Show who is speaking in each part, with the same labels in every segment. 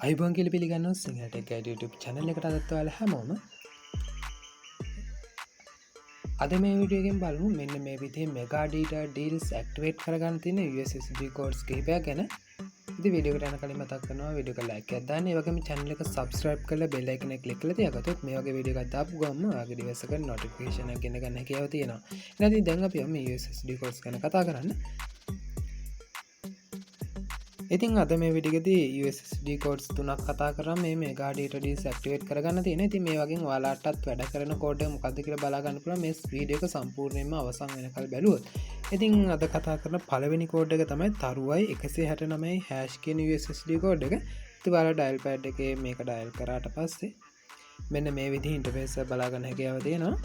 Speaker 1: අයිබෝන් කියල පිළිගන්න සිංහට ගයිඩ YouTube චැනල එකට අදත්වල හැමෝම අද මේ විඩියගෙන් බලමු මෙන්න මේ විදිහේ මෙගාඩීට ඩීල්ස් ඇක්ටිවේට් කරගන්න තියෙන USSD කෝඩ්ස් කිහිපයක් ගැන. ඉතින් වීඩියෝ එකට යන කලින් මතක් කරනවා වීඩියෝ එක ලයික් එකක් දාන්න. ඒ වගේම channel එක subscribe කරලා bell icon එක click කරලා තියාගත්තොත් මේ වගේ වීඩියෝ එකක් දාපු ගමන් ඔයාගේ device එකට notification එකක් ගෙන ගන්න හැකියාව තියෙනවා. එහෙනම් දැන් අපි මේ USSD කෝඩ්ස් ගැන කතා කරන්න. ඉතින් අද මේ විඩියෝකදී USSD කෝඩ්ස් තුනක් කතා කරාම මේ මෙගා ඩේටා ඩීල්ස් ඇක්ටිවේට් කරගන්න තියෙනවා. ඉතින් මේ වගේ ඔයාලටත් වැඩ කරන කෝඩ් එක මොකක්ද කියලා බලා ගන්න පුළුවන් මේ වීඩියෝ එක සම්පූර්ණයෙන්ම අවසන් වෙනකල් බැලුවොත්. ඉතින් අද කතා කරන පළවෙනි කෝඩ් එක තමයි තරුවයි 169 hash කියන USSD කෝඩ් එක. ඉතින් ඔයාලා ඩයල් පෑඩ් එකේ මේක ඩයල් කරාට පස්සේ මෙන්න මේ විදිහේ ඉන්ටර්ෆේස් එක බලා ගන්න හැකියාව තියෙනවා.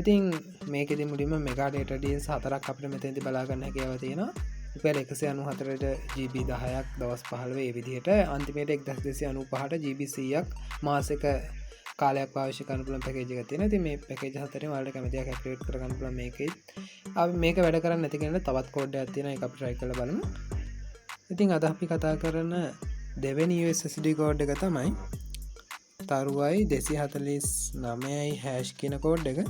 Speaker 1: ඉතින් මේකෙදි මුලින්ම මෙගා ඩේටා ඩීල්ස් හතරක් අපිට මෙතෙන්දී බලා ගන්න හැකියාව තියෙනවා. රුපියල් 194ට GB 10ක් දවස් 15 ඒ විදිහට අන්තිමේට 1295ට GB 100ක් මාසෙක කාලයක් පාවිච්චි කරන්න පුළුවන් පැකේජ් එකක් තියෙනවා. ඉතින් මේ පැකේජ් හතරෙන් ඔයාලට කැමති එකක් ඇක්ටිවේට් කරගන්න පුළුවන් මේකේ. අපි මේක වැඩ කරන්නේ නැති කෙනාට තවත් කෝඩ් එකක් තියෙනවා. ඒක අපි try කරලා බලමු. ඉතින් අද අපි කතා කරන දෙවෙනි USSD කෝඩ් එක තමයි තරුවයි 249යි hash කියන කෝඩ් එක.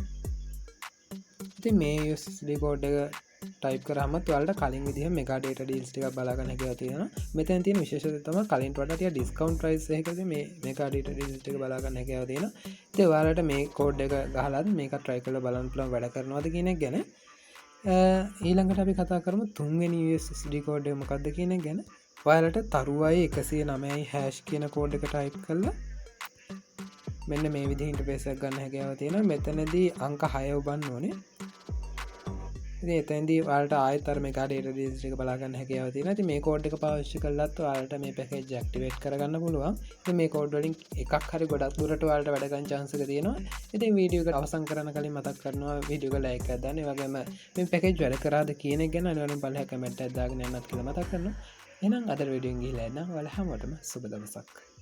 Speaker 1: ඉතින් මේ USSD කෝඩ් එක ටයිප් කරාමත් ඔයාලට කලින් විදිහ මෙගා ඩේටා ඩීල්ස් ටිකක් බලා ගන්න හැකියාව තියෙනවා. මෙතෙන් තියෙන විශේෂත්වය තමයි කලින්ට වඩා ටික ඩිස්කවුන්ට් ප්‍රයිස් එකකදී මේ මෙගා ඩේටා ඩීල්ස් ටික බලා ගන්න හැකියාව තියෙනවා. ඉතින් ඔයාලට මේ කෝඩ් එක ගහලාත් මේක try කරලා බලන්න පුළුවන් වැඩ කරනවද කියන එක ගැන. ඊළඟට අපි කතා කරමු තුන්වෙනි USSD කෝඩ් එක මොකක්ද කියන එක ගැන. ඔයාලට තරුවයි 109යි hash කියන කෝඩ් එක ටයිප් කරලා මෙන්න මේ විදිහේ ඉන්ටර්ෆේස් එකක් ගන්න හැකියාව තියෙනවා. මෙතනදී අංක 6 ඔබන්න ඕනේ. ඉතින් එතෙන්දී ඔයාලට ආයෙත් අර මෙගා ඩේටා ඩීල්ස් ටික බලා ගන්න හැකියාව තියෙනවා. ඉතින් මේ කෝඩ් එක පාවිච්චි කළාත් ඔයාලට මේ පැකේජ් ඇක්ටිවේට් කරගන්න පුළුවන්. ඉතින් මේ කෝඩ් වලින් එකක් හරි ගොඩක් දුරට ඔයාලට වැඩ ගන්න chance එක තියෙනවා. ඉතින් වීඩියෝ එක අවසන් කරන කලින් මතක් කරනවා වීඩියෝ එක ලයික් එකක් දාන්න. ඒ වගේම මේ පැකේජ් වැඩ කරාද කියන එක ගැන අනිවාර්යෙන් පල්ලෙහා කමෙන්ට් එකක් දාගෙන යන්නත් කියලා මතක් කරනවා. එහෙනම් අද වීඩියෝ එක ගිහිලා එන්න. ඔයාලා හැමෝටම සුබ දවසක්.